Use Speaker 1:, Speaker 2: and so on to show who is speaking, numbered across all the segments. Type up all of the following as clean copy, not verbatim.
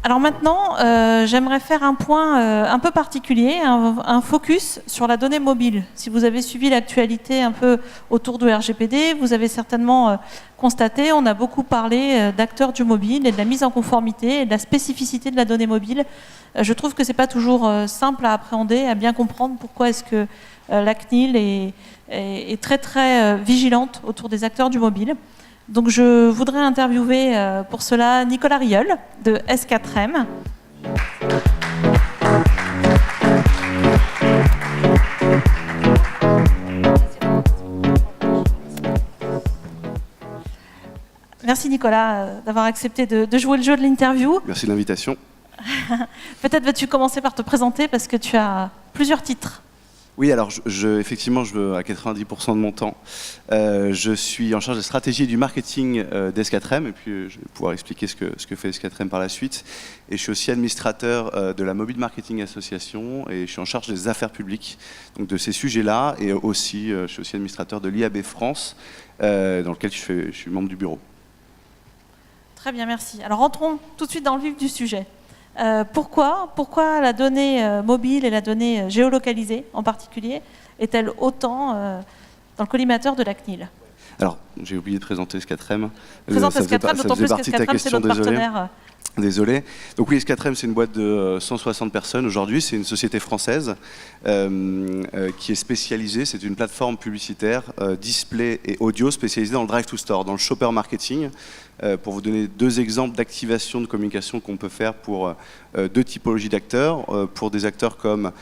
Speaker 1: Alors maintenant, j'aimerais faire un point un peu particulier, un focus sur la donnée mobile. Si vous avez suivi l'actualité un peu autour du RGPD, vous avez certainement constaté, on a beaucoup parlé d'acteurs du mobile et de la mise en conformité et de la spécificité de la donnée mobile. Je trouve que ce n'est pas toujours simple à appréhender, à bien comprendre pourquoi est-ce que la CNIL est très très vigilante autour des acteurs du mobile. Donc je voudrais interviewer pour cela Nicolas Rieul de S4M. Merci Nicolas d'avoir accepté de jouer le jeu de l'interview.
Speaker 2: Merci de l'invitation.
Speaker 1: Peut-être vas-tu commencer par te présenter parce que tu as plusieurs titres.
Speaker 2: Oui, alors effectivement, à 90% de mon temps, je suis en charge de la stratégie et du marketing d'S4M, et puis je vais pouvoir expliquer ce que fait S4M par la suite. Et je suis aussi administrateur de la Mobile Marketing Association, et je suis en charge des affaires publiques, donc de ces sujets-là, et aussi, je suis aussi administrateur de l'IAB France, dans lequel je suis membre du bureau.
Speaker 1: Très bien, merci. Alors rentrons tout de suite dans le vif du sujet. Pourquoi la donnée mobile et la donnée géolocalisée en particulier est-elle autant dans le collimateur de la CNIL?
Speaker 2: Alors, j'ai oublié de présenter S4M.
Speaker 1: Présente S4M, d'autant plus que S4M, c'est notre partenaire.
Speaker 2: Désolé. Donc oui, S4M, c'est une boîte de 160 personnes aujourd'hui. C'est une société française qui est spécialisée. C'est une plateforme publicitaire, display et audio spécialisée dans le drive to store, dans le shopper marketing. Pour vous donner deux exemples d'activation de communication qu'on peut faire pour deux typologies d'acteurs. Pour des acteurs comme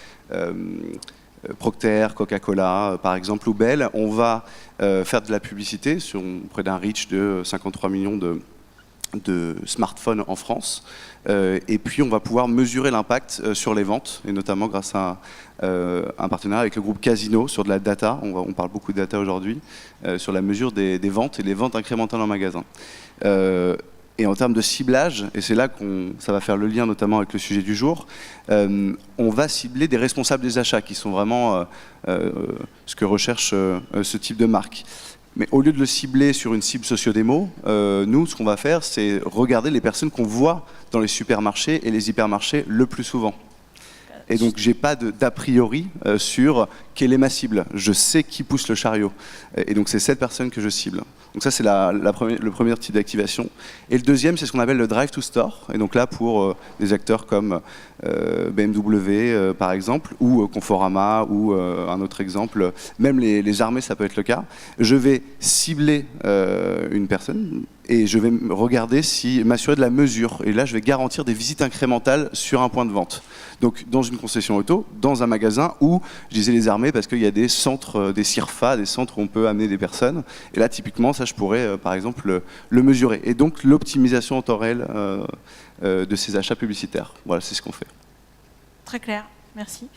Speaker 2: Procter, Coca-Cola, par exemple, ou Bell, on va faire de la publicité auprès d'un reach de 53 millions de smartphones en France. Et puis on va pouvoir mesurer l'impact sur les ventes, et notamment grâce à un partenariat avec le groupe Casino sur de la data. On parle beaucoup de data aujourd'hui, sur la mesure des ventes et des ventes incrémentales en magasin. Et en termes de ciblage, et c'est là ça va faire le lien notamment avec le sujet du jour, on va cibler des responsables des achats qui sont vraiment ce que recherche ce type de marque. Mais au lieu de le cibler sur une cible socio-démo, nous, ce qu'on va faire, c'est regarder les personnes qu'on voit dans les supermarchés et les hypermarchés le plus souvent. Et donc, j'ai pas d'a priori sur quelle est ma cible. Je sais qui pousse le chariot. Et donc, c'est cette personne que je cible. Donc ça, c'est le premier type d'activation. Et le deuxième, c'est ce qu'on appelle le drive to store. Et donc là, pour des acteurs comme BMW, par exemple, ou Conforama, ou un autre exemple, même les armées, ça peut être le cas. Je vais cibler une personne et je vais regarder m'assurer de la mesure. Et là, je vais garantir des visites incrémentales sur un point de vente. Donc, dans une concession auto, dans un magasin où, je disais les armées, parce qu'il y a des centres, des CIRFA, des centres où on peut amener des personnes. Et là, typiquement, ça, je pourrais, par exemple, le mesurer. Et donc, l'optimisation en temps réel de ces achats publicitaires. Voilà, c'est ce qu'on fait.
Speaker 1: Très clair, merci.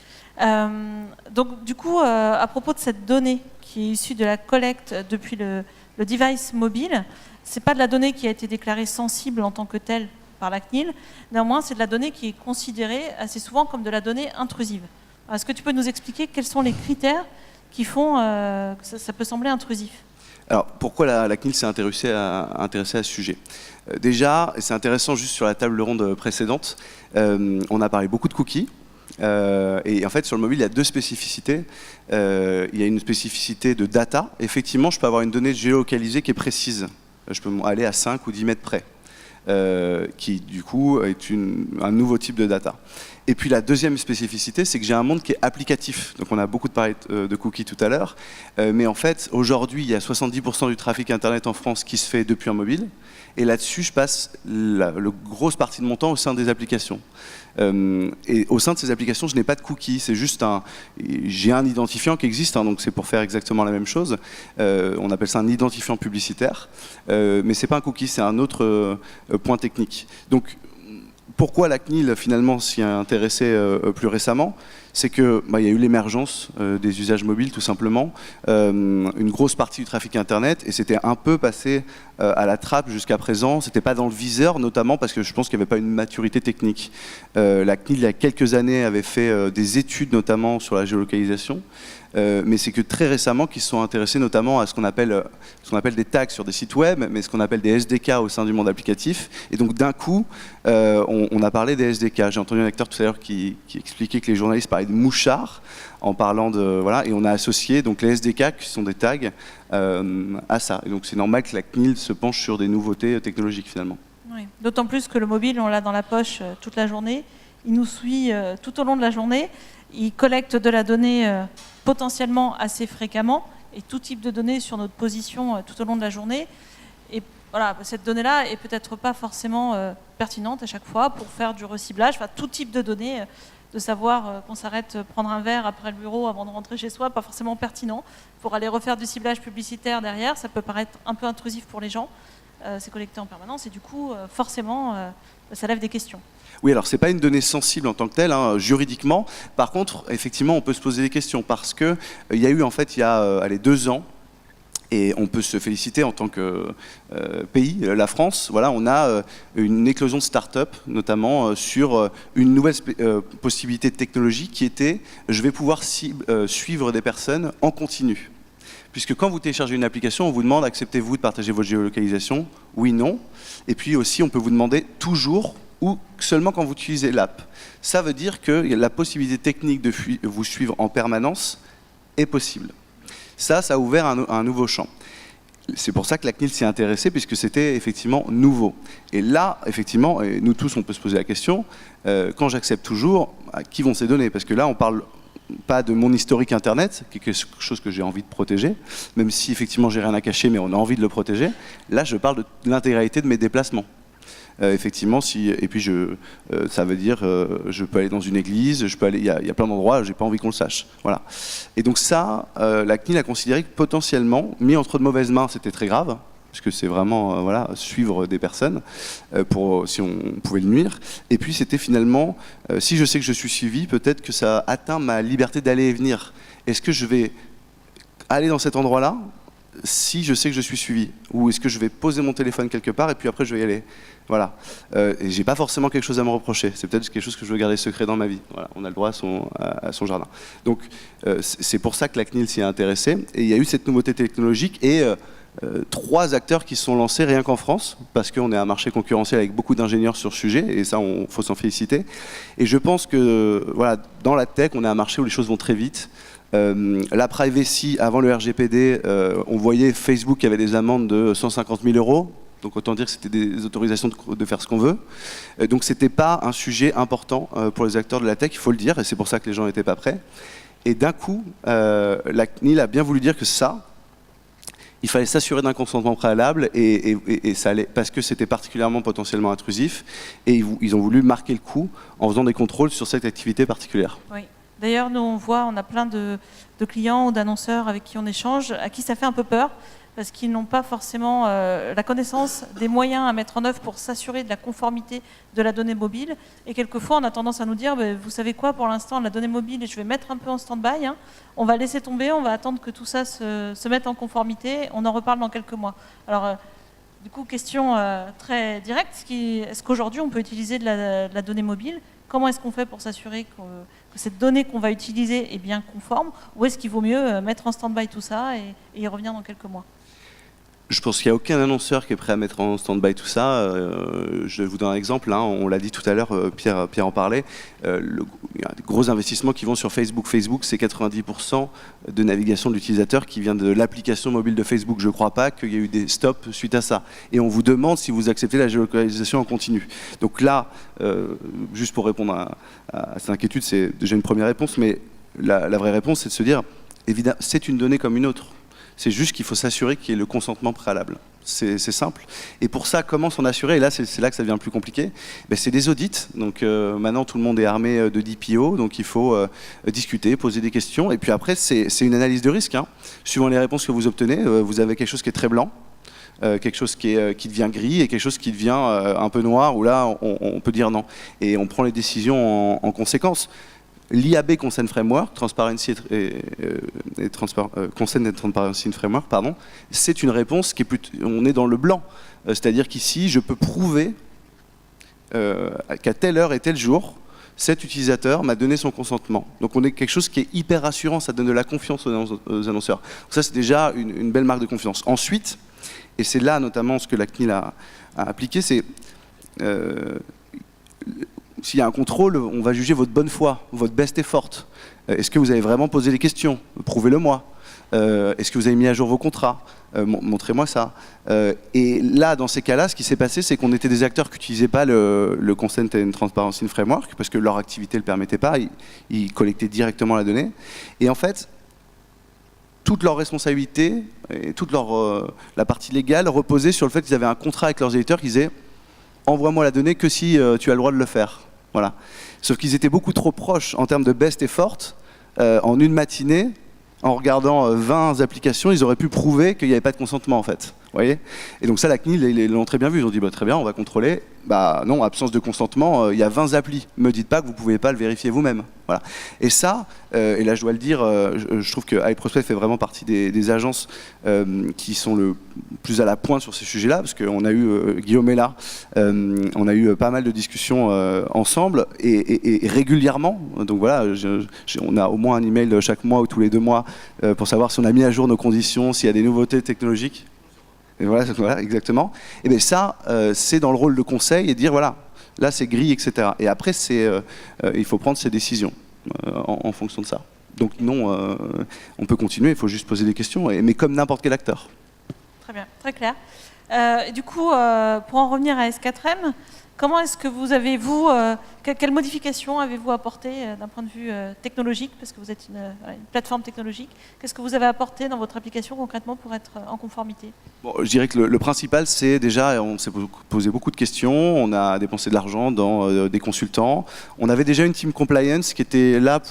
Speaker 1: Donc, du coup, à propos de cette donnée qui est issue de la collecte depuis le device mobile, c'est pas de la donnée qui a été déclarée sensible en tant que telle par la CNIL, néanmoins c'est de la donnée qui est considérée assez souvent comme de la donnée intrusive. Est-ce que tu peux nous expliquer quels sont les critères qui font que ça peut sembler intrusif?
Speaker 2: Alors pourquoi la CNIL s'est intéressée à ce sujet? Déjà, et c'est intéressant juste sur la table ronde précédente, on a parlé beaucoup de cookies. Et en fait, sur le mobile, il y a deux spécificités. Il y a une spécificité de data. Effectivement, je peux avoir une donnée géolocalisée qui est précise. Je peux aller à 5 ou 10 mètres près, qui du coup est un nouveau type de data. Et puis la deuxième spécificité, c'est que j'ai un monde qui est applicatif. Donc on a beaucoup parlé de cookies tout à l'heure, mais en fait, aujourd'hui, il y a 70% du trafic Internet en France qui se fait depuis un mobile. Et là-dessus, je passe la grosse partie de mon temps au sein des applications. Et au sein de ces applications, je n'ai pas de cookies, c'est juste j'ai un identifiant qui existe, hein, donc c'est pour faire exactement la même chose. On appelle ça un identifiant publicitaire, mais c'est pas un cookie, c'est un autre point technique. Donc, pourquoi la CNIL finalement s'y est intéressée plus récemment? c'est que y a eu l'émergence des usages mobiles tout simplement, une grosse partie du trafic internet, et c'était un peu passé à la trappe jusqu'à présent. C'était pas dans le viseur, notamment parce que je pense qu'il n'y avait pas une maturité technique. La CNIL il y a quelques années avait fait des études notamment sur la géolocalisation, mais c'est que très récemment qu'ils se sont intéressés notamment à ce qu'on appelle des tags sur des sites web, mais ce qu'on appelle des SDK au sein du monde applicatif. Et donc d'un coup, on a parlé des SDK. J'ai entendu un acteur tout à l'heure qui expliquait que les journalistes parlaient de mouchards en parlant de voilà, et on a associé donc les SDK qui sont des tags à ça. Et donc c'est normal que la CNIL se penche sur des nouveautés technologiques finalement.
Speaker 1: Oui. D'autant plus que le mobile, on l'a dans la poche toute la journée. Il nous suit tout au long de la journée. Il collecte de la donnée potentiellement assez fréquemment et tout type de données sur notre position tout au long de la journée. Et voilà, cette donnée-là est peut-être pas forcément pertinente à chaque fois pour faire du reciblage, enfin tout type de données, de savoir qu'on s'arrête prendre un verre après le bureau avant de rentrer chez soi, pas forcément pertinent. Pour aller refaire du ciblage publicitaire derrière, ça peut paraître un peu intrusif pour les gens. C'est collecté en permanence et du coup, forcément, ça lève des questions.
Speaker 2: Oui, alors c'est pas une donnée sensible en tant que telle, hein, juridiquement. Par contre, effectivement, on peut se poser des questions parce que il y a eu en fait, il y a 2 ans, et on peut se féliciter en tant que pays, la France. Voilà, on a une éclosion de start-up, notamment sur une nouvelle possibilité de technologie qui était, je vais pouvoir suivre des personnes en continu. Puisque quand vous téléchargez une application, on vous demande acceptez-vous de partager votre géolocalisation? Oui, non. Et puis aussi, on peut vous demander toujours ou seulement quand vous utilisez l'app. Ça veut dire que la possibilité technique de vous suivre en permanence est possible. Ça a ouvert un nouveau champ. C'est pour ça que la CNIL s'y est intéressée, puisque c'était effectivement nouveau. Et là, effectivement, et nous tous, on peut se poser la question, quand j'accepte toujours, à qui vont ces données? Parce que là, on parle pas de mon historique internet, qui est quelque chose que j'ai envie de protéger, même si effectivement j'ai rien à cacher, mais on a envie de le protéger. Là, je parle de l'intégralité de mes déplacements. Effectivement, et puis ça veut dire je peux aller dans une église, je peux aller, il y a plein d'endroits où j'ai pas envie qu'on le sache. Voilà. Et donc ça, la CNIL a considéré que potentiellement, mis entre de mauvaises mains, c'était très grave, parce que c'est vraiment voilà, suivre des personnes si on pouvait le nuire. Et puis c'était finalement, si je sais que je suis suivi, peut-être que ça atteint ma liberté d'aller et venir. Est-ce que je vais aller dans cet endroit-là si je sais que je suis suivi? Ou est-ce que je vais poser mon téléphone quelque part et puis après je vais y aller? Voilà. Et j'ai pas forcément quelque chose à me reprocher. C'est peut-être quelque chose que je veux garder secret dans ma vie. Voilà. On a le droit à son jardin. Donc c'est pour ça que la CNIL s'y est intéressée. Et il y a eu cette nouveauté technologique et 3 acteurs qui se sont lancés rien qu'en France, parce qu'on est un marché concurrentiel avec beaucoup d'ingénieurs sur ce sujet, et ça, il faut s'en féliciter. Et je pense que voilà, dans la tech, on est un marché où les choses vont très vite. La privacy, avant le RGPD, on voyait Facebook qui avait des amendes de 150 000 €. Donc autant dire que c'était des autorisations de faire ce qu'on veut. Donc c'était pas un sujet important pour les acteurs de la tech, il faut le dire, et c'est pour ça que les gens n'étaient pas prêts. Et d'un coup, la CNIL a bien voulu dire que ça, il fallait s'assurer d'un consentement préalable, et ça allait, parce que c'était particulièrement potentiellement intrusif, et ils ont voulu marquer le coup en faisant des contrôles sur cette activité particulière.
Speaker 1: Oui. D'ailleurs, nous on a plein de clients ou d'annonceurs avec qui on échange, à qui ça fait un peu peur, parce qu'ils n'ont pas forcément la connaissance des moyens à mettre en œuvre pour s'assurer de la conformité de la donnée mobile. Et quelquefois, on a tendance à nous dire, vous savez quoi, pour l'instant, la donnée mobile, je vais mettre un peu en stand-by, hein. On va laisser tomber, on va attendre que tout ça se mette en conformité, on en reparle dans quelques mois. Alors, du coup, question très directe, est-ce qu'aujourd'hui, on peut utiliser de la donnée mobile? Comment est-ce qu'on fait pour s'assurer que cette donnée qu'on va utiliser est bien conforme? Ou est-ce qu'il vaut mieux mettre en stand-by tout ça et y revenir dans quelques mois?
Speaker 2: Je pense qu'il n'y a aucun annonceur qui est prêt à mettre en stand-by tout ça. Je vous donne un exemple, hein, on l'a dit tout à l'heure, Pierre en parlait. Il y a des gros investissements qui vont sur Facebook. Facebook, c'est 90% de navigation de l'utilisateur qui vient de l'application mobile de Facebook. Je ne crois pas qu'il y ait eu des stops suite à ça. Et on vous demande si vous acceptez la géolocalisation en continu. Donc là, juste pour répondre à cette inquiétude, c'est déjà une première réponse, mais la vraie réponse, c'est de se dire, évidemment, c'est une donnée comme une autre. C'est juste qu'il faut s'assurer qu'il y ait le consentement préalable. C'est simple. Et pour ça, comment s'en assurer? Et là, c'est là que ça devient plus compliqué. C'est des audits. Donc maintenant, tout le monde est armé de DPO. Donc il faut discuter, poser des questions. Et puis après, c'est une analyse de risque, hein. Suivant les réponses que vous obtenez, vous avez quelque chose qui est très blanc, quelque chose qui devient gris et quelque chose qui devient un peu noir, où là, on peut dire non. Et on prend les décisions en conséquence. l'IAB Consent Framework, Consent and Transparency Framework, pardon, c'est une réponse qui est on est dans le blanc. C'est-à-dire qu'ici, je peux prouver qu'à telle heure et tel jour, cet utilisateur m'a donné son consentement. Donc on est quelque chose qui est hyper rassurant, ça donne de la confiance aux annonceurs. Donc ça, c'est déjà une belle marque de confiance. Ensuite, et c'est là notamment ce que la CNIL a appliqué, c'est s'il y a un contrôle, on va juger votre bonne foi, votre best effort. Est-ce que vous avez vraiment posé les questions? Prouvez-le-moi. Est-ce que vous avez mis à jour vos contrats? Montrez-moi ça. Et là, dans ces cas-là, ce qui s'est passé, c'est qu'on était des acteurs qui n'utilisaient pas le Consent and Transparency Framework, parce que leur activité ne le permettait pas, ils collectaient directement la donnée. Et en fait, toute leur responsabilité et toute la partie légale reposait sur le fait qu'ils avaient un contrat avec leurs éditeurs qui disait « envoie-moi la donnée que si tu as le droit de le faire ». Voilà. Sauf qu'ils étaient beaucoup trop proches en termes de best effort. En une matinée, en regardant 20 applications, ils auraient pu prouver qu'il n'y avait pas de consentement en fait. Vous voyez? Et donc ça, la CNIL, ils l'ont très bien vu. Ils ont dit bah, très bien, on va contrôler. Bah non, absence de consentement, il y a 20 applis. Ne me dites pas que vous ne pouvez pas le vérifier vous-même. Voilà. Et ça, et là je dois le dire, je trouve que iProspect fait vraiment partie des agences qui sont le plus à la pointe sur ces sujets-là, parce qu'on a eu Guillaume est là, on a eu pas mal de discussions ensemble et régulièrement. Donc voilà, on a au moins un email chaque mois ou tous les 2 mois pour savoir si on a mis à jour nos conditions, s'il y a des nouveautés technologiques. Et voilà, exactement. Et bien ça, c'est dans le rôle de conseil et dire voilà, là c'est gris, etc. Et après, il faut prendre ses décisions en fonction de ça. Donc non, on peut continuer, il faut juste poser des questions, mais comme n'importe quel acteur.
Speaker 1: Très bien, très clair. Du coup, pour en revenir à S4M, comment est-ce que vous avez, quelles modifications avez-vous apporté d'un point de vue technologique, parce que vous êtes une plateforme technologique. Qu'est-ce que vous avez apporté dans votre application concrètement pour être en conformité?
Speaker 2: Bon, je dirais que le principal, c'est déjà, on s'est posé beaucoup de questions, on a dépensé de l'argent dans des consultants. On avait déjà une team compliance qui était là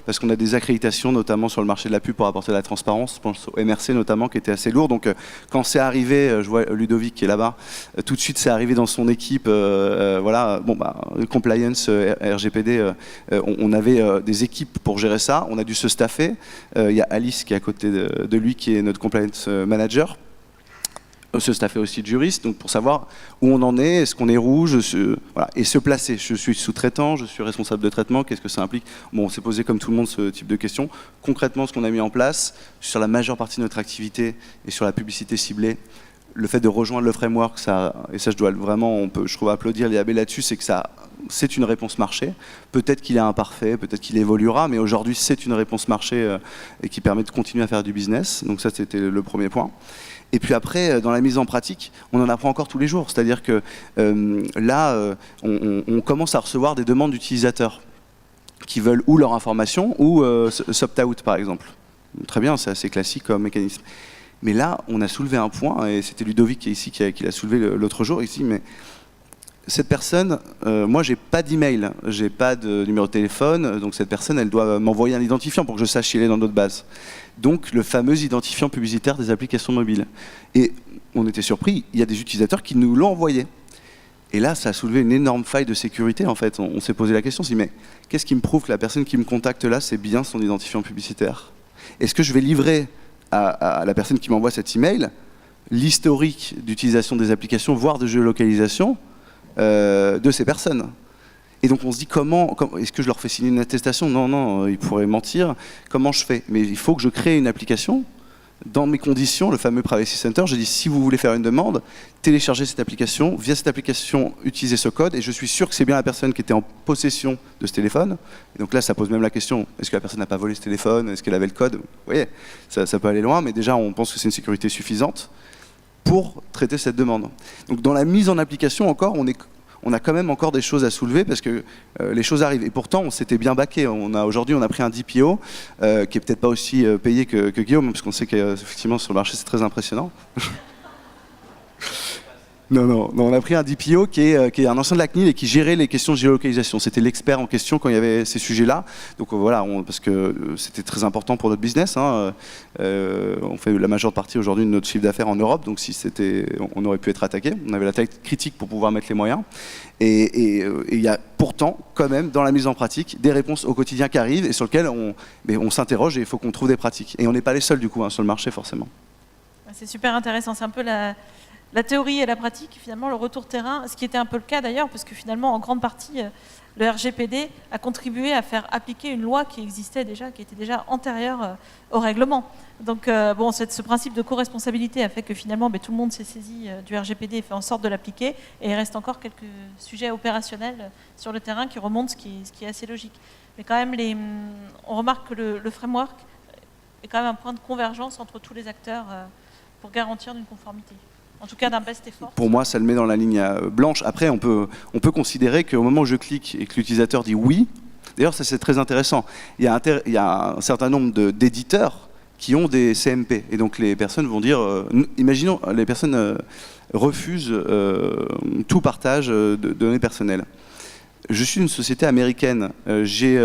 Speaker 2: parce qu'on a des accréditations, notamment sur le marché de la pub, pour apporter de la transparence. Je pense au MRC notamment, qui était assez lourd. Donc quand c'est arrivé, je vois Ludovic qui est là-bas, tout de suite c'est arrivé dans son équipe. Voilà, bon bah, compliance, RGPD, on avait des équipes pour gérer ça. On a dû se staffer. Il y a Alice qui est à côté de lui, qui est notre compliance manager. Se staffer aussi de juristes, donc pour savoir où on en est, est-ce qu'on est rouge, voilà, et se placer. Je suis sous-traitant, je suis responsable de traitement, qu'est-ce que ça implique? Bon, on s'est posé comme tout le monde ce type de questions. Concrètement, ce qu'on a mis en place sur la majeure partie de notre activité et sur la publicité ciblée, le fait de rejoindre le framework, et ça je dois vraiment, je trouve applaudir l'IAB là-dessus, c'est que c'est une réponse marché. Peut-être qu'il est imparfait, peut-être qu'il évoluera, mais aujourd'hui c'est une réponse marché et qui permet de continuer à faire du business. Donc ça c'était le premier point. Et puis après, dans la mise en pratique, on en apprend encore tous les jours. C'est-à-dire que là, on commence à recevoir des demandes d'utilisateurs qui veulent ou leur information ou opt-out par exemple. Très bien, c'est assez classique comme mécanisme. Mais là, on a soulevé un point, et c'était Ludovic qui est ici qui l'a soulevé l'autre jour, ici, mais cette personne, moi j'ai pas d'email, j'ai pas de numéro de téléphone, donc cette personne elle doit m'envoyer un identifiant pour que je sache si elle est dans notre base. Donc le fameux identifiant publicitaire des applications mobiles. Et on était surpris, il y a des utilisateurs qui nous l'ont envoyé. Et là ça a soulevé une énorme faille de sécurité en fait. On s'est posé la question, on s'est dit mais qu'est-ce qui me prouve que la personne qui me contacte là c'est bien son identifiant publicitaire? Est-ce que je vais livrer à la personne qui m'envoie cet email l'historique d'utilisation des applications, voire de géolocalisation de ces personnes? Et donc on se dit est-ce que je leur fais signer une attestation? Non, ils pourraient mentir. Comment je fais? Mais il faut que je crée une application dans mes conditions, le fameux Privacy Center. Je dis si vous voulez faire une demande, téléchargez cette application, via cette application utilisez ce code et je suis sûr que c'est bien la personne qui était en possession de ce téléphone. Et donc là ça pose même la question, est-ce que la personne n'a pas volé ce téléphone? Est-ce qu'elle avait le code? Vous voyez, ça peut aller loin, mais déjà on pense que c'est une sécurité suffisante pour traiter cette demande. Donc dans la mise en application encore, on a quand même encore des choses à soulever parce que les choses arrivent. Et pourtant, on s'était bien baqué. Aujourd'hui, on a pris un DPO qui est peut-être pas aussi payé que Guillaume, parce qu'on sait qu'effectivement sur le marché, c'est très impressionnant. Non, on a pris un DPO qui est un ancien de la CNIL et qui gérait les questions de géolocalisation. C'était l'expert en question quand il y avait ces sujets-là. Donc voilà, parce que c'était très important pour notre business. On fait la majeure partie aujourd'hui de notre chiffre d'affaires en Europe, donc si on aurait pu être attaqué. On avait la taille critique pour pouvoir mettre les moyens. Et il y a pourtant, quand même, dans la mise en pratique, des réponses au quotidien qui arrivent et sur lesquelles on s'interroge et il faut qu'on trouve des pratiques. Et on n'est pas les seuls du coup sur le marché forcément.
Speaker 1: C'est super intéressant. C'est un peu la théorie et la pratique, finalement, le retour terrain, ce qui était un peu le cas d'ailleurs, parce que finalement, en grande partie, le RGPD a contribué à faire appliquer une loi qui existait déjà, qui était déjà antérieure au règlement. Donc, ce principe de co-responsabilité a fait que finalement, tout le monde s'est saisi du RGPD et fait en sorte de l'appliquer, et il reste encore quelques sujets opérationnels sur le terrain qui remontent, ce qui est assez logique. Mais quand même, on remarque que le framework est quand même un point de convergence entre tous les acteurs pour garantir une conformité. En tout cas, d'un best effort.
Speaker 2: Pour moi, ça le met dans la ligne blanche. Après, on peut considérer qu'au moment où je clique et que l'utilisateur dit oui, d'ailleurs, ça c'est très intéressant, il y a un certain nombre d'éditeurs qui ont des CMP. Et donc les personnes vont dire, imaginons, les personnes refusent tout partage de données personnelles. Je suis une société américaine. Et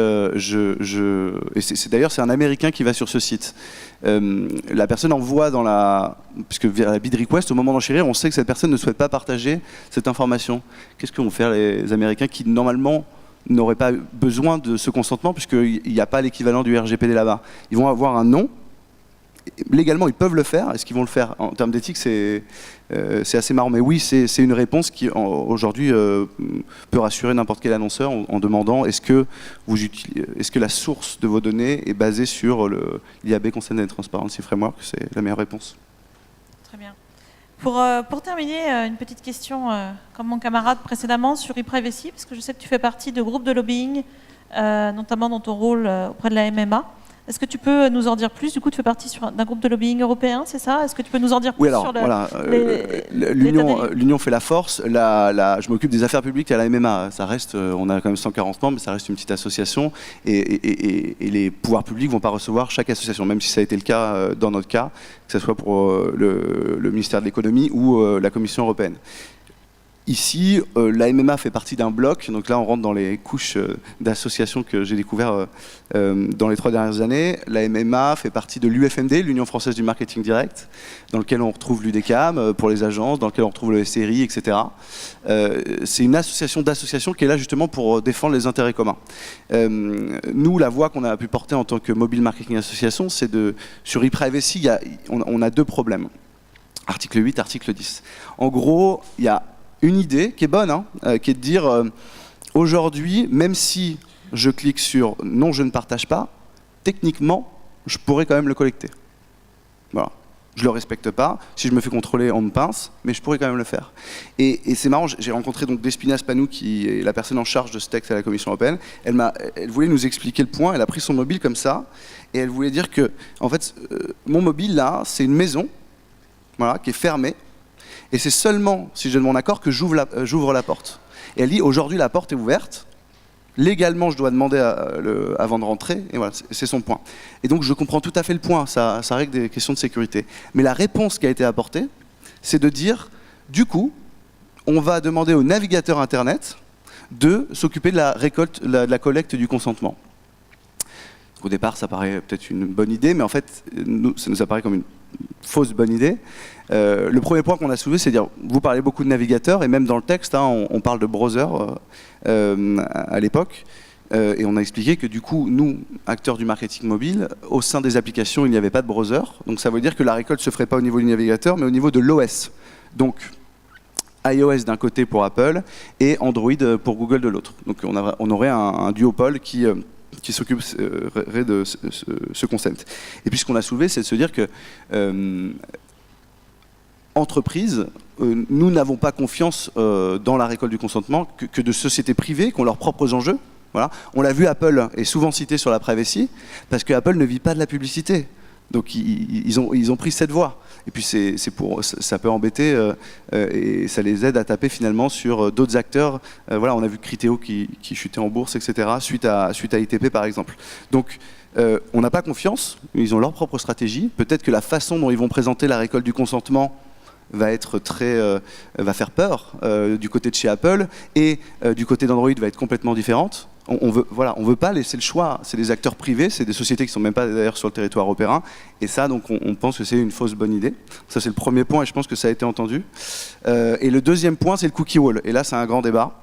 Speaker 2: d'ailleurs, c'est un Américain qui va sur ce site. La personne envoie puisque via la bid request, au moment d'enchérir, on sait que cette personne ne souhaite pas partager cette information. Qu'est-ce que vont faire les Américains qui, normalement, n'auraient pas besoin de ce consentement, puisqu'il n'y a pas l'équivalent du RGPD là-bas? Ils vont avoir un non. Légalement, ils peuvent le faire. Est-ce qu'ils vont le faire? En termes d'éthique, c'est assez marrant. Mais oui, c'est une réponse qui, aujourd'hui, peut rassurer n'importe quel annonceur en demandant est-ce que la source de vos données est basée sur l'IAB Consent and Transparency Framework? C'est la meilleure réponse.
Speaker 1: Très bien. Pour terminer, une petite question, comme mon camarade précédemment, sur e-privacy, parce que je sais que tu fais partie de groupes de lobbying, notamment dans ton rôle auprès de la MMA. Est-ce que tu peux nous en dire plus? Du coup, tu fais partie d'un groupe de lobbying européen, c'est ça? Est-ce que tu peux nous en dire plus sur
Speaker 2: l'Union fait la force. Je m'occupe des affaires publiques à la MMA. Ça reste, on a quand même 140 membres, mais ça reste une petite association. Et les pouvoirs publics ne vont pas recevoir chaque association, même si ça a été le cas dans notre cas, que ce soit pour le ministère de l'économie ou la Commission européenne. Ici, la MMA fait partie d'un bloc, donc là on rentre dans les couches d'associations que j'ai découvert dans les 3 dernières années. La MMA fait partie de l'UFMD, l'Union Française du Marketing Direct, dans lequel on retrouve l'UDECAM pour les agences, dans lequel on retrouve le SRI, etc. C'est une association d'associations qui est là justement pour défendre les intérêts communs. Nous, la voix qu'on a pu porter en tant que Mobile Marketing Association, c'est sur e-privacy, on a 2 problèmes. Article 8, article 10. En gros, il y a une idée qui est bonne, qui est de dire aujourd'hui, même si je clique sur non, je ne partage pas, techniquement, je pourrais quand même le collecter. Voilà. Je ne le respecte pas. Si je me fais contrôler, on me pince, mais je pourrais quand même le faire. Et c'est marrant, j'ai rencontré donc Despina Spanou, qui est la personne en charge de ce texte à la Commission européenne. Elle voulait nous expliquer le point. Elle a pris son mobile comme ça, et elle voulait dire que, en fait, mon mobile là, c'est une maison, voilà, qui est fermée. Et c'est seulement si je donne mon accord que j'ouvre la porte. Et elle dit, aujourd'hui la porte est ouverte, légalement je dois demander avant de rentrer, et voilà, c'est son point. Et donc je comprends tout à fait le point, ça règle des questions de sécurité. Mais la réponse qui a été apportée, c'est de dire, du coup, on va demander au navigateur Internet de s'occuper de la récolte, de la collecte du consentement. Au départ, ça paraît peut-être une bonne idée, mais en fait, ça nous apparaît comme une fausse bonne idée. Le premier point qu'on a soulevé, c'est de dire, vous parlez beaucoup de navigateurs, et même dans le texte, on parle de browser à l'époque, et on a expliqué que du coup, nous, acteurs du marketing mobile, au sein des applications, il n'y avait pas de browser, donc ça veut dire que la récolte ne se ferait pas au niveau du navigateur, mais au niveau de l'OS. Donc, iOS d'un côté pour Apple, et Android pour Google de l'autre. Donc on aurait un duopole qui s'occuperait de ce concept. Et puis ce qu'on a soulevé, c'est de se dire que entreprises, nous n'avons pas confiance dans la récolte du consentement que de sociétés privées qui ont leurs propres enjeux. Voilà. On l'a vu, Apple est souvent cité sur la privacy, parce que Apple ne vit pas de la publicité. Donc ils ont pris cette voie. Et puis ça peut embêter et ça les aide à taper finalement sur d'autres acteurs. Voilà, on a vu Criteo qui chutait en bourse, etc. suite à ITP par exemple. Donc on n'a pas confiance. Ils ont leur propre stratégie. Peut-être que la façon dont ils vont présenter la récolte du consentement va faire peur du côté de chez Apple, et du côté d'Android va être complètement différente. On veut pas laisser le choix. C'est des acteurs privés, c'est des sociétés qui sont même pas d'ailleurs sur le territoire européen. Et ça, donc, on pense que c'est une fausse bonne idée. Ça, c'est le premier point, et je pense que ça a été entendu. Et le deuxième point, c'est le cookie wall. Et là, c'est un grand débat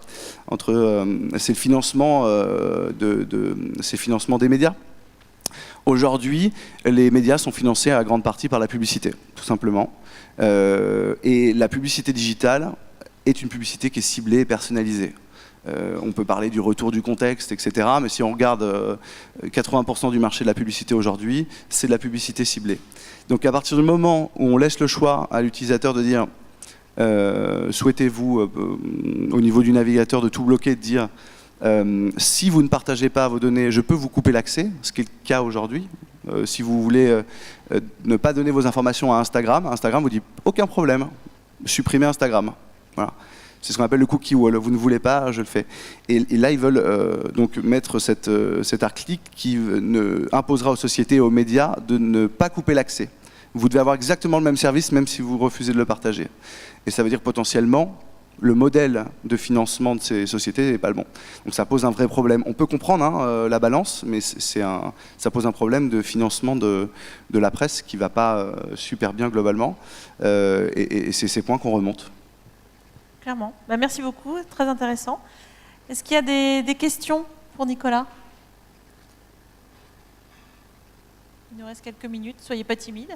Speaker 2: entre c'est le financement ces financements des médias. Aujourd'hui, les médias sont financés à grande partie par la publicité, tout simplement. Et la publicité digitale est une publicité qui est ciblée et personnalisée. On peut parler du retour du contexte, etc. Mais si on regarde 80% du marché de la publicité aujourd'hui, c'est de la publicité ciblée. Donc à partir du moment où on laisse le choix à l'utilisateur de dire souhaitez-vous, au niveau du navigateur, de tout bloquer, de dire si vous ne partagez pas vos données, je peux vous couper l'accès, ce qui est le cas aujourd'hui. Si vous voulez ne pas donner vos informations à Instagram, Instagram vous dit aucun problème, supprimez Instagram. Voilà. C'est ce qu'on appelle le cookie wall. Vous ne voulez pas, je le fais. Et là, ils veulent donc mettre cet article qui imposera aux sociétés et aux médias de ne pas couper l'accès. Vous devez avoir exactement le même service, même si vous refusez de le partager. Et ça veut dire potentiellement, le modèle de financement de ces sociétés n'est pas le bon. Donc ça pose un vrai problème. On peut comprendre la balance, mais ça pose un problème de financement de la presse qui ne va pas super bien globalement. Et c'est ces points qu'on remonte.
Speaker 1: Clairement. Bah, merci beaucoup, très intéressant. Est-ce qu'il y a des questions pour Nicolas? Il nous reste quelques minutes, soyez pas timide.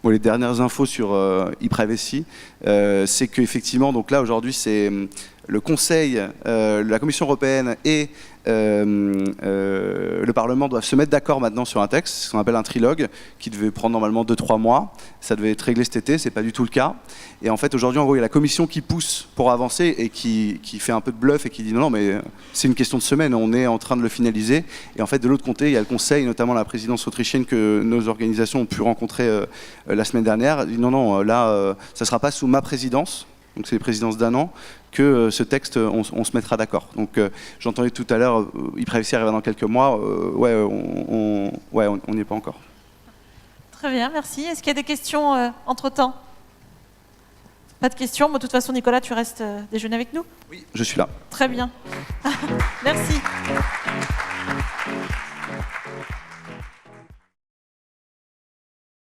Speaker 2: Bon, les dernières infos sur e-privacy, c'est qu'effectivement, donc là aujourd'hui, c'est le Conseil, la Commission européenne et le Parlement doivent se mettre d'accord maintenant sur un texte, ce qu'on appelle un trilogue, qui devait prendre normalement 2-3 mois. Ça devait être réglé cet été, c'est pas du tout le cas. Et en fait, aujourd'hui, en gros, il y a la Commission qui pousse pour avancer et qui fait un peu de bluff et qui dit non, mais c'est une question de semaine, on est en train de le finaliser. Et en fait, de l'autre côté, il y a le Conseil, notamment la présidence autrichienne que nos organisations ont pu rencontrer la semaine dernière. Il dit non, là, ça sera pas sous ma présidence. Donc c'est les présidences d'un an, que ce texte, on se mettra d'accord. Donc j'entendais tout à l'heure, e-privacy arrivera dans quelques mois, on n'y est pas encore.
Speaker 1: Très bien, merci. Est-ce qu'il y a des questions entre-temps? Pas de questions, mais de toute façon, Nicolas, tu restes déjeuner avec nous?
Speaker 2: Oui, je suis là.
Speaker 1: Très bien. Merci.